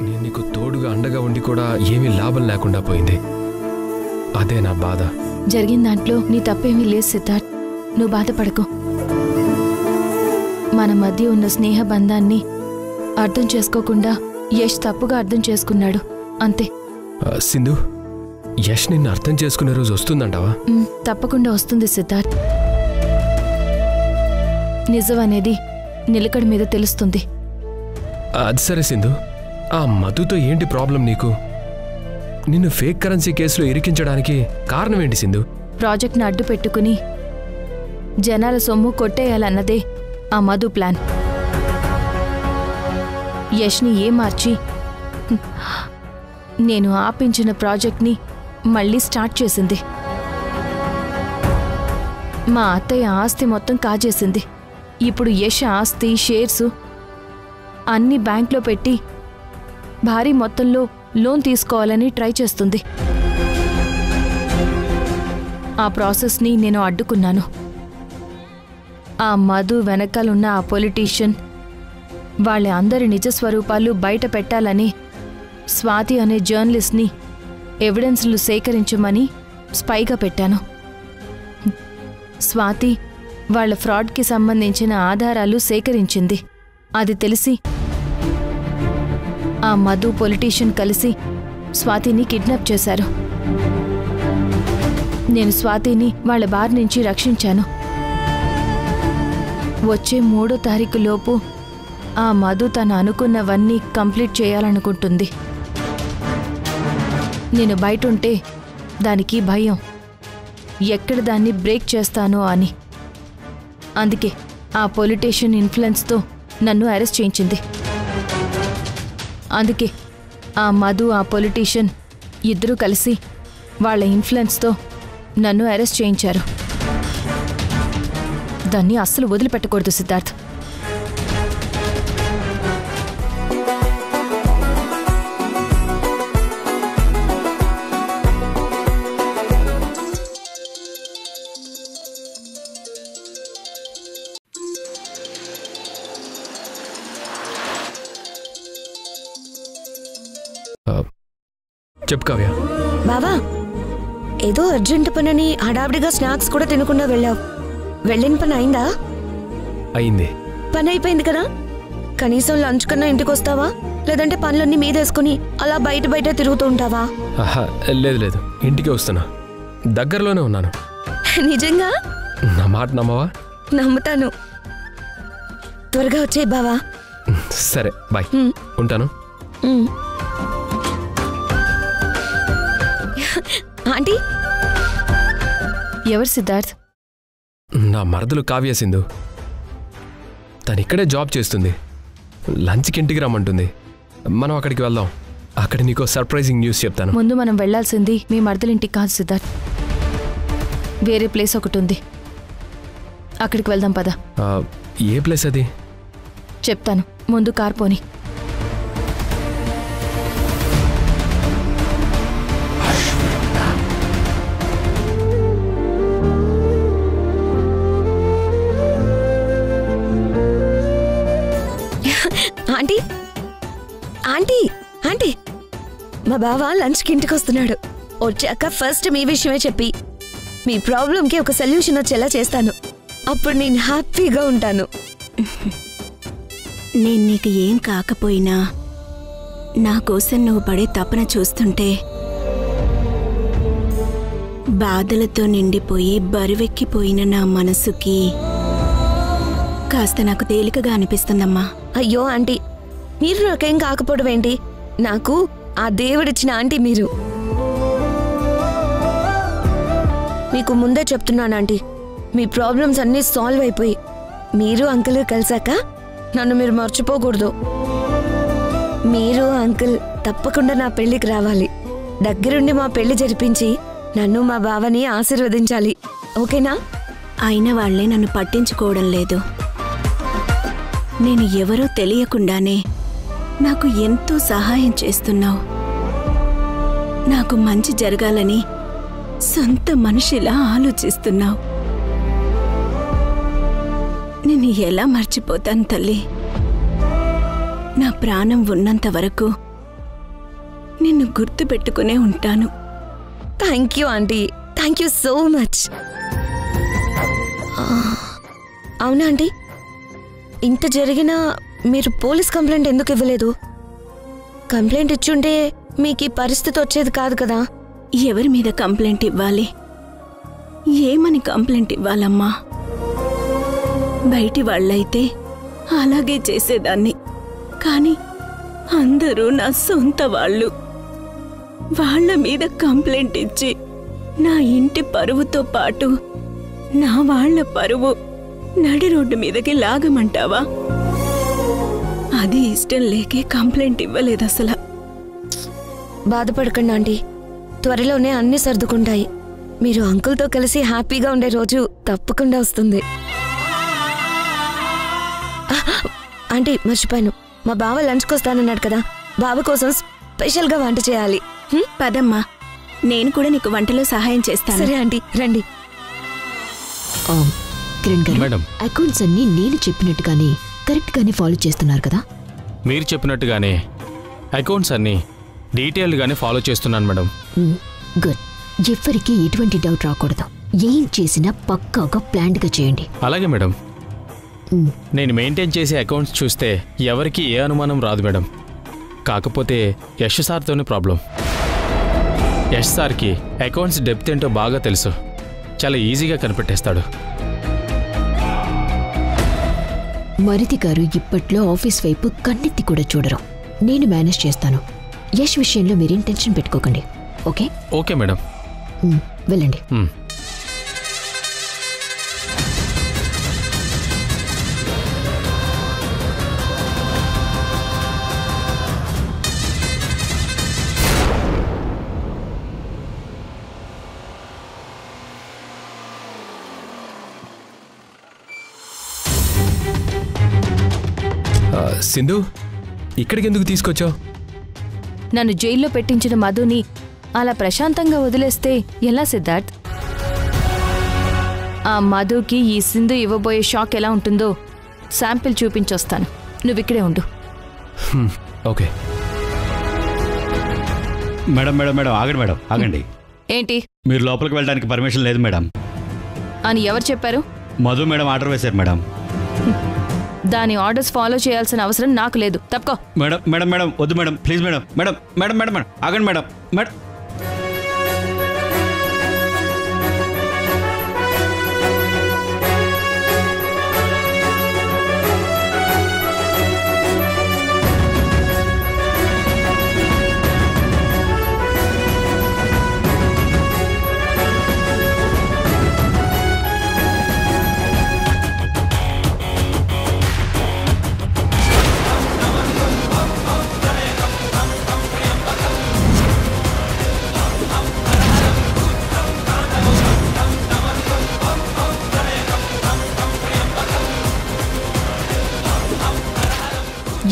నేను నీకు తోడుగా అండగా ఉండి కూడా ఏమీ లాభం లేకుండా పోయింది. అదే నా బాధ. జరిగిన దాంట్లో నీ తప్పేమీ లేదు సిద్ధార్థ్, నువ్వు బాధపడకు. మన మధ్య ఉన్న స్నేహ బంధాన్ని అర్థం చేసుకోకుండా యష్ తప్పుగా అర్థం చేసుకున్నాడు, అంతే. సింధు, యష్ నిన్ను అర్థం చేసుకునే రోజు వస్తుందంటావా? తప్పకుండా వస్తుంది సిద్ధార్థ్. నిజం అనేది నిలకడ మీద తెలుస్తుంది. అది సరే సింధు, ఆ మధుతో ఏంటి ప్రాబ్లం నీకు? నిన్ను ఫేక్ కరెన్సీ కేసులో ఇరికించడానికి కారణం ఏంటి సింధు? ప్రాజెక్ట్ను అడ్డు పెట్టుకుని జనాల సొమ్ము కొట్టేయాలన్నదే ఆ మధు ప్లాన్. యష్ని ఏమార్చి నేను ఆపించిన ప్రాజెక్ట్ని మళ్ళీ స్టార్ట్ చేసింది. మా అత్తయ్య ఆస్తి మొత్తం కాజేసింది. ఇప్పుడు యష్ ఆస్తి, షేర్సు అన్నీ బ్యాంక్లో పెట్టి భారీ మొత్తంలో లోన్ తీసుకోవాలని ట్రై చేస్తుంది. ఆ ప్రాసెస్ని నేను అడ్డుకున్నాను. ఆ మధు వెనకాలన్న ఆ పొలిటీషియన్ వాళ్ళ అందరి నిజస్వరూపాలు బయట పెట్టాలని స్వాతి అనే జర్నలిస్ట్ని ఎవిడెన్స్లు సేకరించమని స్పైగా పెట్టాను. స్వాతి వాళ్ళ ఫ్రాడ్కి సంబంధించిన ఆధారాలు సేకరించింది. అది తెలిసి ఆ మధు పొలిటీషియన్ కలిసి స్వాతిని కిడ్నాప్ చేశారు. నేను స్వాతిని వాళ్ళ బారి నుంచి రక్షించాను. వచ్చే 3వ తారీఖు లోపు ఆ మధు తను అనుకున్నవన్నీ కంప్లీట్ చేయాలనుకుంటుంది. నేను బయటుంటే దానికి భయం, ఎక్కడ దాన్ని బ్రేక్ చేస్తానో అని. అందుకే ఆ పొలిటీషియన్ ఇన్ఫ్లుయెన్స్తో నన్ను అరెస్ట్ చేయించింది. అందుకే ఆ మధు, ఆ పొలిటీషియన్ ఇద్దరూ కలిసి వాళ్ళ ఇన్ఫ్లుయెన్స్తో నన్ను అరెస్ట్ చేయించారు. దాన్ని అస్సలు వదిలిపెట్టకూడదు సిద్ధార్థ్. చెప్పు కావ్య. బావా, ఏదో అర్జెంట్ పనని హడావిడిగా స్నాక్స్ కూడా తినకుండా వెళ్ళావు. వెళ్ళిన పని అయిందా? అయింది. పని అయిపోయింది కదా, కనీసం లంచ్ కన్నా ఇంటికి వస్తావా? లేదంటే పనులన్నీ మీదేసుకుని అలా బయట తిరుగుతూ ఉంటావా? లేదు లేదు, ఇంటికి వస్తున్నా. దగ్గరలోనే ఉన్నాను. నిజంగా? నా మాట నమ్మవా? నమ్ముతాను. త్వరగా వచ్చే బావా. సరే, బాయ్. ఉంటాను. ఆంటీ? ఎవరు సిద్ధార్థ్? నా మరదలు కావ్య సింధు. తను ఇక్కడే జాబ్ చేస్తుంది. లంచ్కి ఇంటికి రమ్మంటుంది. మనం అక్కడికి వెళ్దాం. అక్కడ నీకు సర్ప్రైజింగ్ న్యూస్ చెప్తాను. ముందు మనం వెళ్లాల్సింది మీ మరదలింటికి కాదు సిద్ధార్థ్, వేరే ప్లేస్ ఒకటి ఉంది. అక్కడికి వెళ్దాం పద. ఏ ప్లేస్ అది? చెప్తాను, ముందు కార్ పోని. ఆంటీ, ఆంటీ, ఆంటీ, మా బావ లంచ్కి ఇంటికి వస్తున్నాడు. వచ్చాక ఫస్ట్ మీ విషయమే చెప్పి మీ ప్రాబ్లంకి ఒక సొల్యూషన్ వచ్చేలా చేస్తాను. అప్పుడు నేను హ్యాపీగా ఉంటాను. నేను నీకు ఏం కాకపోయినా నా కోసం నువ్వు పడే తపన చూస్తుంటే బాధలతో నిండిపోయి బరువెక్కిపోయిన నా మనసుకి కాస్త నాకు తేలికగా అనిపిస్తుందమ్మా. అయ్యో ఆంటీ, మీరు నాకేం కాకపోవడం ఏంటి? నాకు ఆ దేవుడిచ్చిన ఆంటీ మీరు. మీకు ముందే చెప్తున్నాను ఆంటీ, మీ ప్రాబ్లమ్స్ అన్నీ సాల్వ్ అయిపోయి మీరు అంకుల్ కలిసాక నన్ను మీరు మర్చిపోకూడదు. మీరు అంకుల్ తప్పకుండా నా పెళ్లికి రావాలి. దగ్గరుండి మా పెళ్లి జరిపించి నన్ను మా బావని ఆశీర్వదించాలి. ఓకేనా? అయిన వాళ్లే నన్ను పట్టించుకోవడం లేదు. నేను ఎవరో తెలియకుండానే నాకు ఎంతో సహాయం చేస్తున్నావు. నాకు మంచి జరగాలని సొంత మనిషిలా ఆలోచిస్తున్నావు. నేను ఎలా మర్చిపోతాను తల్లి? నా ప్రాణం ఉన్నంత వరకు నిన్ను గుర్తుపెట్టుకునే ఉంటాను. Thank you aunty, thank you so much. అవునా ఆంటీ, ఇంత జరిగినా మీరు పోలీస్ కంప్లైంట్ ఎందుకు ఇవ్వలేదు? కంప్లైంట్ ఇచ్చుంటే మీకు ఈ పరిస్థితి వచ్చేది కాదు కదా. ఎవరి మీద కంప్లైంట్ ఇవ్వాలి? ఏమని కంప్లైంట్ ఇవ్వాలమ్మా? బయటి వాళ్ళైతే అలాగే చేసేదాన్ని, కానీ అందరూ నా సొంత వాళ్ళు. వాళ్ళ మీద కంప్లైంట్ ఇచ్చి నా ఇంటి పరువుతో పాటు నా వాళ్ళ పరువు నడి రోడ్డు మీదకి లాగమంటావా? అది ఇష్టం లేకే కంప్లైంట్ ఇవ్వలేదు అసలు. బాధపడకండి ఆంటీ, త్వరలోనే అన్నీ సర్దుకుంటాయి. మీరు అంకుల్తో కలిసి హ్యాపీగా ఉండే రోజు తప్పకుండా వస్తుంది. ఆంటీ మర్చిపోయాను, మా బావ లంచ్కి వస్తానన్నాడు కదా, బావ కోసం స్పెషల్గా వంట చేయాలి. పదమ్మా, నేను కూడా నీకు వంటలో సహాయం చేస్తాను. సరే ఆంటీ, రండి. కిరణ్ గారు, మేడం, అకౌంట్స్ అన్ని నేను చెప్పినట్టుగానే కరెక్ట్ గానే ఫాలో చేస్తున్నారు కదా? మీరు చెప్పినట్టుగానే అకౌంట్స్ అన్ని డీటెయిల్డ్గానే ఫాలో చేస్తున్నాను మేడం. గుడ్. ఎవ్వరికి ఎటువంటి డౌట్ రాకూడదు. ఏం చేసినా పక్కాగా ప్లాన్డ్గా చేయండి. అలాగే మేడం. నేను మెయింటైన్ చేసే అకౌంట్స్ చూస్తే ఎవరికి ఏ అనుమానం రాదు మేడం. కాకపోతే యశ్ సార్తోనే ప్రాబ్లం. యశ్ సార్కి అకౌంట్స్ డెప్త్ ఏంటో బాగా తెలుసు. చాలా ఈజీగా కనిపెట్టేస్తాడు. మరిది గారు ఇప్పట్లో ఆఫీస్ వైపు కన్నెత్తి కూడా చూడరు. నేను మేనేజ్ చేస్తాను. యశ్ విషయంలో మీరేం టెన్షన్ పెట్టుకోకండి. ఓకే? Okay madam. వెళ్ళండి. సింధు, ఇక్కడికి ఎందుకు తీసుకొచ్చావు? నన్ను జైల్లో పెట్టించిన మధుని అలా ప్రశాంతంగా వదిలేస్తే ఎలా సిద్ధార్థ్? ఆ మధుకి ఈ సింధు ఇవ్వబోయే షాక్ ఎలా ఉంటుందో శాంపిల్ చూపించొస్తాను. నువ్విక్కడే ఉండు. ఓకే మేడం మేడం మేడం ఆగండి మేడం, ఆగండి. ఏంటి? మీరు లోపలికి వెళ్ళడానికి పర్మిషన్ లేదు మేడం అని ఎవరు చెప్పారు? మధు మేడం ఆర్డర్ వేశారు మేడం. దాని ఆర్డర్స్ ఫాలో చేయాల్సిన అవసరం నాకు లేదు. తప్పుకో. మేడం మేడం మేడం వద్దు madam, please madam. Madam madam madam madam ఆగండి మేడం. మేడం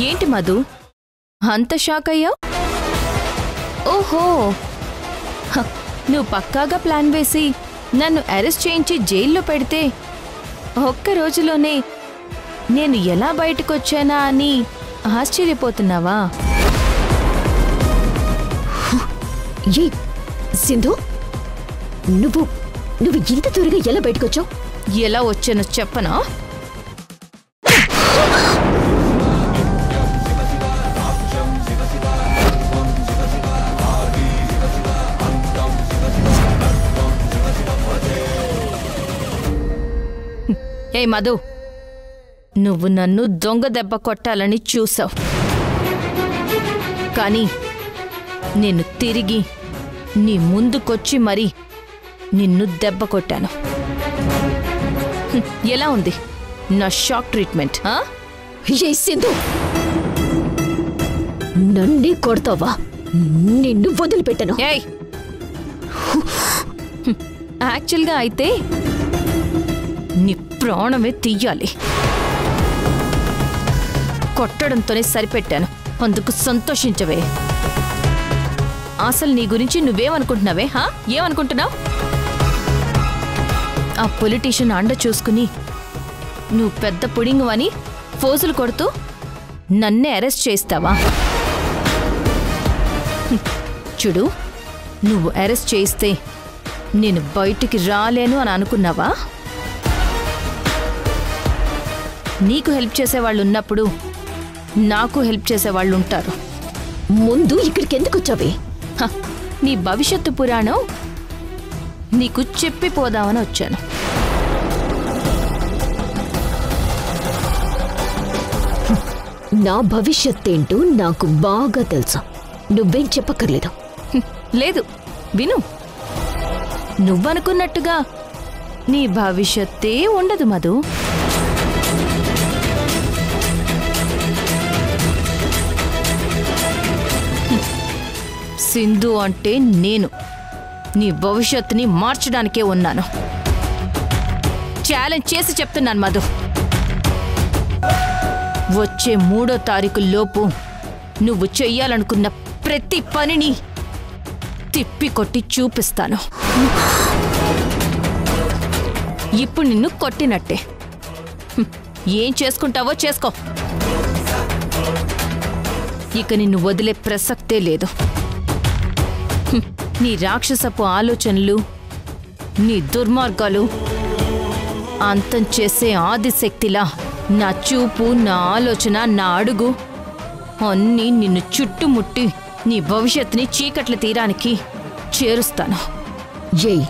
ఏంటి మధు, అంత షాక్ అయ్యావు? ఓహో, నువ్వు పక్కాగా ప్లాన్ వేసి నన్ను అరెస్ట్ చేయించి జైల్లో పెడితే ఒక్క రోజులోనే నేను ఎలా బయటకొచ్చానా అని ఆశ్చర్యపోతున్నావా? ఏ సింధు, నువ్వు నువ్వు ఇంత త్వరగా ఎలా బయటకొచ్చావు? ఎలా వచ్చానో చెప్పనా? ఏ మధు, నువ్వు నన్ను దొంగ దెబ్బ కొట్టాలని చూసావు, కానీ నేను తిరిగి నీ ముందుకొచ్చి మరీ నిన్ను దెబ్బ కొట్టాను. ఎలా ఉంది నా షాక్ ట్రీట్మెంట్? ఏ సింధు, నన్నే కొడతావా? నిన్ను వదిలిపెట్టను. ఏయ్, యాక్చువల్గా అయితే నీ ప్రాణమే తీయాలి. కొట్టడంతోనే సరిపెట్టాను, అందుకు సంతోషించవే. అసలు నీ గురించి నువ్వేమనుకుంటున్నావే? ఏమనుకుంటున్నావు? ఆ పొలిటీషియన్ అండ చూసుకుని నువ్వు పెద్ద పుడింగు అని ఫోజులు కొడుతూ నన్నే అరెస్ట్ చేస్తావా? చూడు, నువ్వు అరెస్ట్ చేయిస్తే నేను బయటికి రాలేను అని అనుకున్నావా? నీకు హెల్ప్ చేసేవాళ్ళు ఉన్నప్పుడు నాకు హెల్ప్ చేసేవాళ్ళు ఉంటారు. ముందు ఇక్కడికి ఎందుకు వచ్చావే? హ, నీ భవిష్యత్తు పురాణం నీకు చెప్పిపోదామని వచ్చాను. నా భవిష్యత్తేంటో నాకు బాగా తెలుసు. నువ్వేం చెప్పక్కర్లేదు. లేదు, విను. నువ్వనుకున్నట్టుగా నీ భవిష్యత్తే ఉండదు మధు. సింధు అంటే నేను నీ భవిష్యత్తుని మార్చడానికే ఉన్నాను. ఛాలెంజ్ చేసి చెప్తున్నాను మధు. వచ్చే 3వ తారీఖు లోపు నువ్వు చెయ్యాలనుకున్న ప్రతి పనిని తిప్పికొట్టి చూపిస్తాను. ఇప్పుడు నిన్ను కొట్టినట్టే. ఏం చేసుకుంటావో చేసుకో. ఇక నిన్ను వదిలే ప్రసక్తే లేదు. నీ రాక్షసపు ఆలోచనలు, నీ దుర్మార్గాలు అంతం చేసే ఆదిశక్తిలా నా చూపు, నా ఆలోచన, నా అడుగు అన్నీ నిన్ను చుట్టుముట్టి నీ భవిష్యత్తుని చీకట్ల తీరానికి చేరుస్తాను. ఏయ్,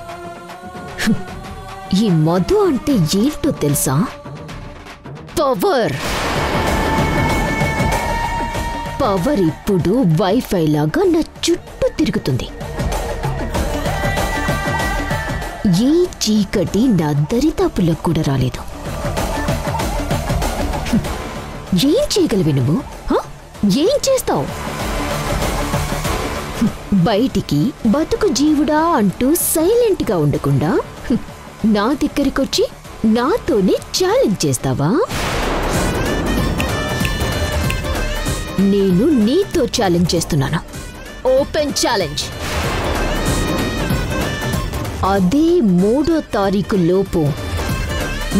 ఈ మధు అంటే ఏంటో తెలుసా? పవర్. పవర్ ఇప్పుడు వైఫై లాగా నా చుట్టూ తిరుగుతుంది. ఏ చీకటి నా దరిదాపులకు కూడా రాలేదు. ఏం చేయగలవి నువ్వు? ఏం చేస్తావు? బయటికి బతుకు జీవుడా అంటూ సైలెంట్గా ఉండకుండా నా దగ్గరికొచ్చి నాతోనే ఛాలెంజ్ చేస్తావా? నేను నీతో ఛాలెంజ్ చేస్తున్నాను. Open challenge. అదే 3వ తారీఖు లోపు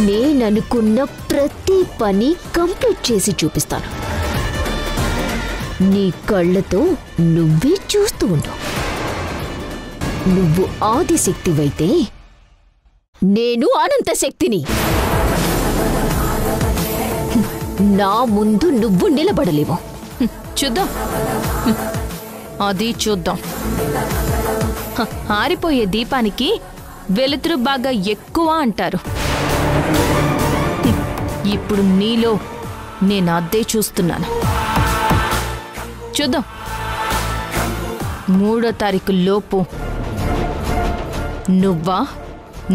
నేననుకున్న ప్రతి పని కంప్లీట్ చేసి చూపిస్తాను. నీ కళ్ళతో నువ్వే చూస్తూ ఉండు. నువ్వు ఆదిశక్తివైతే నేను అనంత శక్తిని. నా ముందు నువ్వు నిలబడలేవు. చూద్దాం, అది చూద్దాం. ఆరిపోయే దీపానికి వెలుతురు బాగా ఎక్కువ అంటారు. ఇప్పుడు నీలో నేను అదే చూస్తున్నాను. చూద్దాం, 3వ తారీఖు లోపు నువ్వా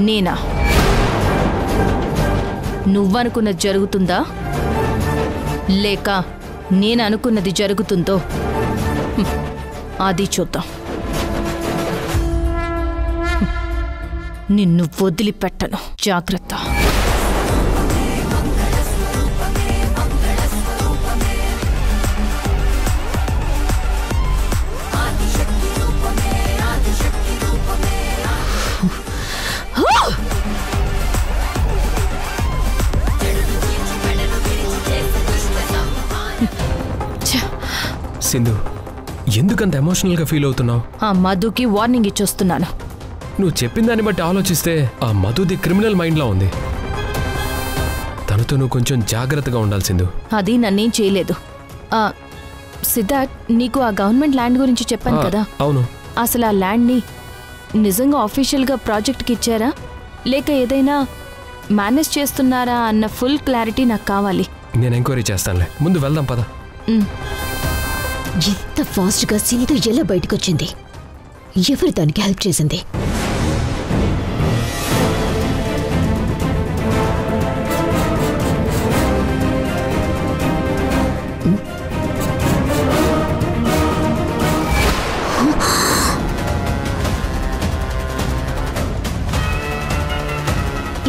నేనా? నువ్వనుకున్నది జరుగుతుందా లేక నేను అనుకున్నది జరుగుతుందో అది చూద్దాం. నిన్ను వదిలిపెట్టను, జాగ్రత్త. సింధు, ఎందుకంత ఎమోషనల్గా ఫీల్ అవుతున్నావు? ఆ మధుకి వార్నింగ్ ఇచ్చొస్తున్నాను. నువ్వు చెప్పిన దాన్ని బట్టి ఆలోచిస్తే ఆ మధుది క్రిమినల్ మైండ్లో ఉంది. తనతో నువ్వు కొంచెం జాగ్రత్తగా ఉండాలి సింధు. అది నన్నేం చేయలేదు. సిద్ధార్థ్, నీకు ఆ గవర్నమెంట్ ల్యాండ్ గురించి చెప్పాను కదా. అవును. అసలు ఆ ల్యాండ్ని నిజంగా ఆఫీషియల్గా ప్రాజెక్ట్కి ఇచ్చారా లేక ఏదైనా మేనేజ్ చేస్తున్నారా అన్న ఫుల్ క్లారిటీ నాకు కావాలి. నేను ఎంక్వైరీ చేస్తానులే, ముందు వెళ్దాం పద. ఎంత ఫాస్ట్గా సింధు ఎలా బయటకొచ్చింది? ఎవరు దానికి హెల్ప్ చేసింది?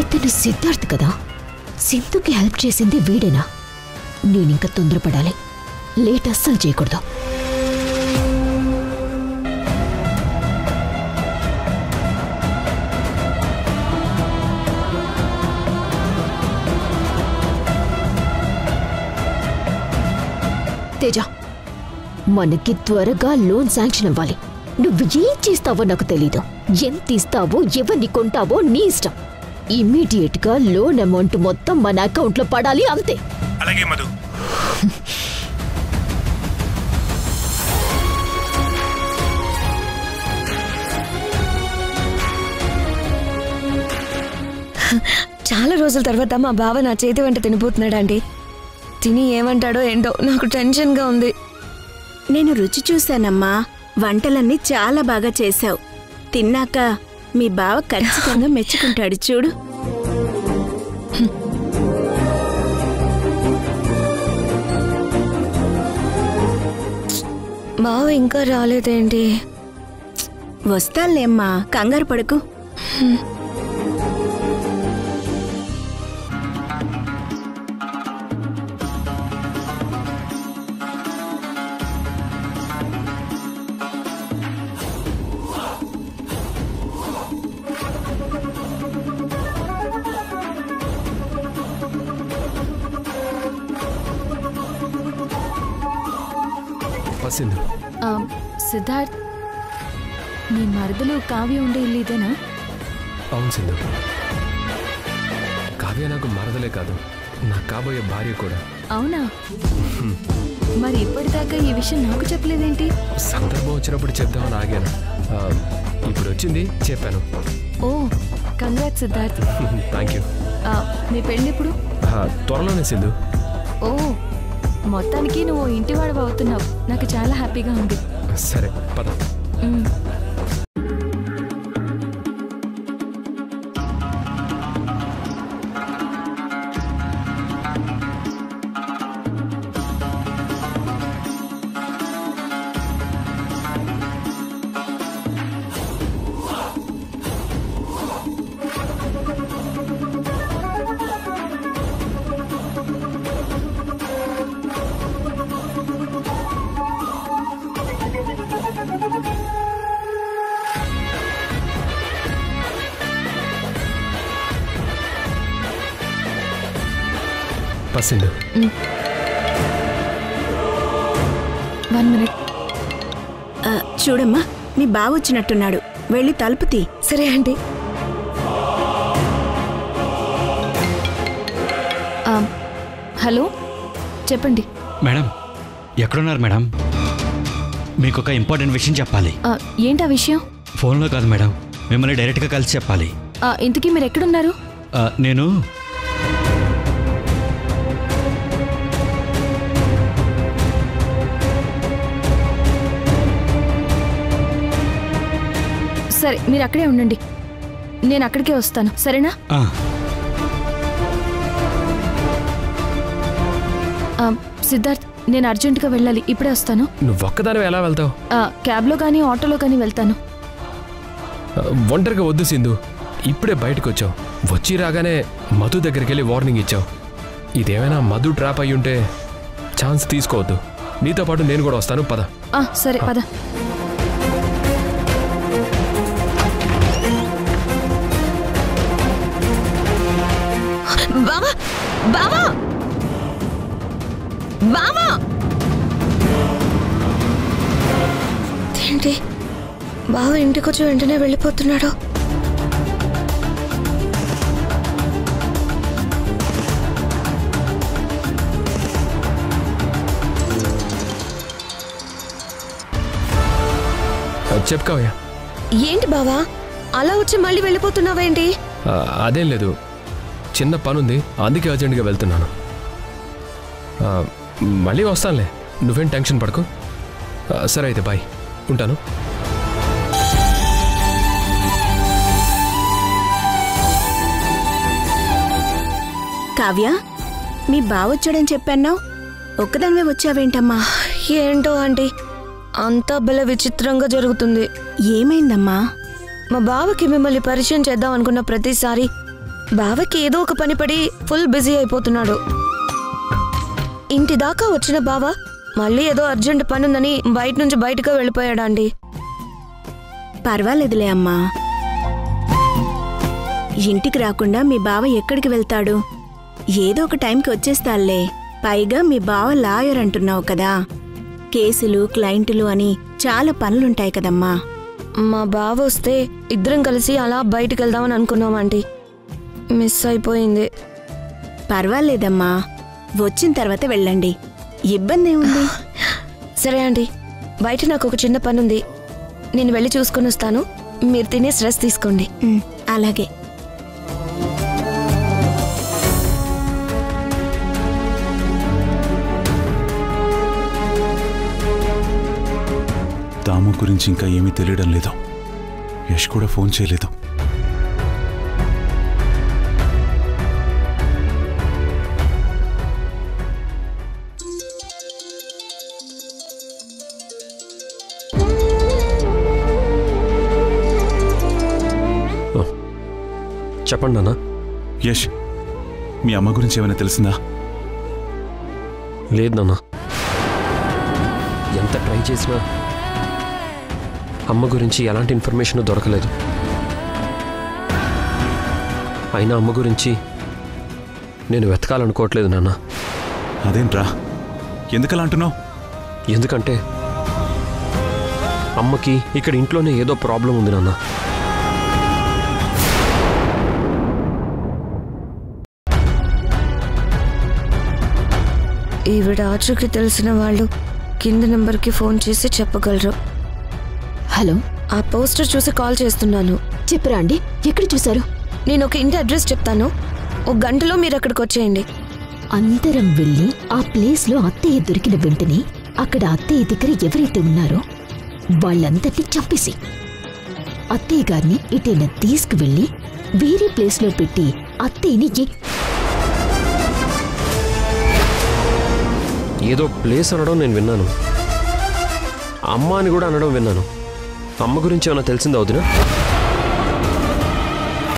ఇతను సిద్ధార్థ్ కదా? సింధుకి హెల్ప్ చేసింది వీడేనా? నేనింక తొందరపడాలి, లేట్ అస్సలు చేయకూడదు. తేజ, మనకి త్వరగా లోన్ శాంక్షన్ అవ్వాలి. నువ్వు ఏం చేస్తావో నాకు తెలీదు. ఎంత ఇస్తావో ఎవరిని కొంటావో నీ ఇష్టం. ఇమ్మీడియట్ గా లోన్ అమౌంట్ మొత్తం మన అకౌంట్లో పడాలి, అంతే. అలాగే మధు. చాలా రోజుల తర్వాత మా బావ నా చేతి వంట తినిపోతున్నాడండి. తిని ఏమంటాడో ఏంటో నాకు టెన్షన్గా ఉంది. నేను రుచి చూశానమ్మా. వంటలన్నీ చాలా బాగా చేశావు. తిన్నాక మీ బావ ఖచ్చితంగా మెచ్చుకుంటాడు చూడు. బావ ఇంకా రాలేదేంటి? వస్తానులేమ్మా, కంగారు పడకు. సింధు. సిద్ధార్థ్, నీ మరదలు కావ్య ఉండే ఇల్లు ఇదేనా? అవును సింధు. కావ్య నాకు మరదలే కాదు, నాకు కాబోయే భార్య కూడా. అవునా? మరి ఇప్పటిదాకా ఈ విషయం నాకు చెప్పలేదేంటి? సందర్భం వచ్చినప్పుడు చెప్దామని ఆగాను. ఇప్పుడు వచ్చింది, చెప్పాను. ఓ, కంగ్రాట్స్ సిద్ధార్థ్. Thank you. మీ పెళ్ళిప్పుడు? త్వరలోనే సింధు. ఓ, మొత్తానికి నువ్వు ఇంటివాడు అవుతున్నావు. నాకు చాలా హ్యాపీగా ఉంది. సరే పద. సింధు. 1 minute. చూడమ్మా, మీ బావ వచ్చినట్టున్నాడు. వెళ్ళి తలుపు తీ. సరే ఆంటీ. హలో, చెప్పండి. మేడం, ఎక్కడున్నారు మేడం? మీకు ఒక ఇంపార్టెంట్ విషయం చెప్పాలి. ఏంటా విషయం? ఫోన్లో కాదు మేడం, మిమ్మల్ని డైరెక్ట్గా కలిసి చెప్పాలి. ఇంతకీ మీరు ఎక్కడున్నారు? నేను సరే, మీరు అక్కడే ఉండండి, నేను అక్కడికే వస్తాను. సరేనా? సిద్ధార్థ్, నేను అర్జెంటుగా వెళ్ళాలి, ఇప్పుడే వస్తాను. నువ్వు ఒక్కదానివి ఎలా వెళ్తావు? క్యాబ్లో కానీ ఆటోలో కానీ వెళ్తాను. ఒంటరిగా వద్దు సింధు, ఇప్పుడే బయటకు వచ్చావు. వచ్చి రాగానే మధు దగ్గరికి వెళ్ళి వార్నింగ్ ఇచ్చావు. ఇదేమైనా మధు ట్రాప్ అయ్యి ఉంటే ఛాన్స్ తీసుకోవద్దు. నీతో పాటు నేను కూడా వస్తాను, పద. సరే పద. బావా, బావా, బావా! ఏంటి బావ ఇంటికొచ్చి వెంటనే వెళ్ళిపోతున్నాడు? చెప్పుకోవయ్యా. ఏంటి బావా అలా వచ్చి మళ్ళీ వెళ్ళిపోతున్నావేంటి? అదేం లేదు, చిన్న పనుంది, అందుకే అర్జెంటుగా వెళ్తున్నాను. మళ్ళీ వస్తానులే, నువ్వేం టెన్షన్ పడకు. సరే అయితే బాయ్, ఉంటాను. కావ్య, మీ బావొచ్చాడని చెప్పాన్నావు, ఒక్కదానివే వచ్చావేంటమ్మా? ఏంటో ఆంటీ, అంతా భలే విచిత్రంగా జరుగుతుంది. ఏమైందమ్మా? మా బావకి మిమ్మల్ని పరిచయం చేద్దాం అనుకున్న ప్రతిసారి బావకి ఏదో ఒక పని పడి ఫుల్ బిజీ అయిపోతున్నాడు. ఇంటి దాకా వచ్చిన బావ మళ్ళీ ఏదో అర్జెంట్ పనుందని బయట నుంచి బయటకు వెళ్ళిపోయాడండి. పర్వాలేదులే అమ్మా, ఇంటికి రాకుండా మీ బావ ఎక్కడికి వెళ్తాడు? ఏదో ఒక టైంకి వచ్చేస్తాళ్లే. పైగా మీ బావ లాయర్ అంటున్నావు కదా, కేసులు క్లయింటులు అని చాలా పనులుంటాయి కదమ్మా. మా బావ వస్తే ఇద్దరం కలిసి అలా బయటికి వెళ్దామని అనుకున్నాం ఆంటీ. మిస్ అయిపోయింది. పర్వాలేదమ్మా, వచ్చిన తర్వాత వెళ్ళండి, ఇబ్బంది ఏముంది. సరే ఆంటీ, బయట నాకు ఒక చిన్న పని ఉంది, నేను వెళ్ళి చూసుకొని వస్తాను. మీరు తినే స్ట్రెస్ తీసుకోండి. అలాగే. దాము గురించి ఇంకా ఏమీ తెలియడం లేదు. యష్ కూడా ఫోన్ చేయలేదు. చెప్పండి నాన్న. యష్, మీ అమ్మ గురించి ఏమైనా తెలిసిందా? లేదు నాన్న, ఎంత ట్రై చేసినా అమ్మ గురించి ఎలాంటి ఇన్ఫర్మేషన్ దొరకలేదు. అయినా అమ్మ గురించి నేను వెతకాలనుకోవట్లేదు నాన్న. అదేంట్రా, ఎందుకలా అంటున్నావు? ఎందుకంటే అమ్మకి ఇక్కడ ఇంట్లోనే ఏదో ప్రాబ్లం ఉంది నాన్న. ఈవిడ ఆచూకి తెలిసిన వాళ్ళు కింద నెంబర్కి ఫోన్ చేసి చెప్పగలరు. హలో, ఆ పోస్టర్ చూసి కాల్ చేస్తున్నాను. చెప్పరా అండి, ఎక్కడ చూశారు? నేను ఒక ఇంటి అడ్రస్ చెప్తాను, ఒక గంటలో మీరు అక్కడికి వచ్చేయండి. అందరం వెళ్ళి ఆ ప్లేస్లో అత్తయ్య దొరికిన వెంటనే అక్కడ అత్తయ్య దగ్గర ఎవరైతే ఉన్నారో వాళ్ళందరినీ చంపేసి అత్తయ్య గారిని ఇటైనా తీసుకువెళ్ళి వేరే ప్లేస్లో పెట్టి అత్తయ్యని ఏదో ప్లేస్ అనడం నేను విన్నాను, అమ్మ అని కూడా అనడం విన్నాను. అమ్మ గురించి ఏమైనా తెలిసిందా వదినా?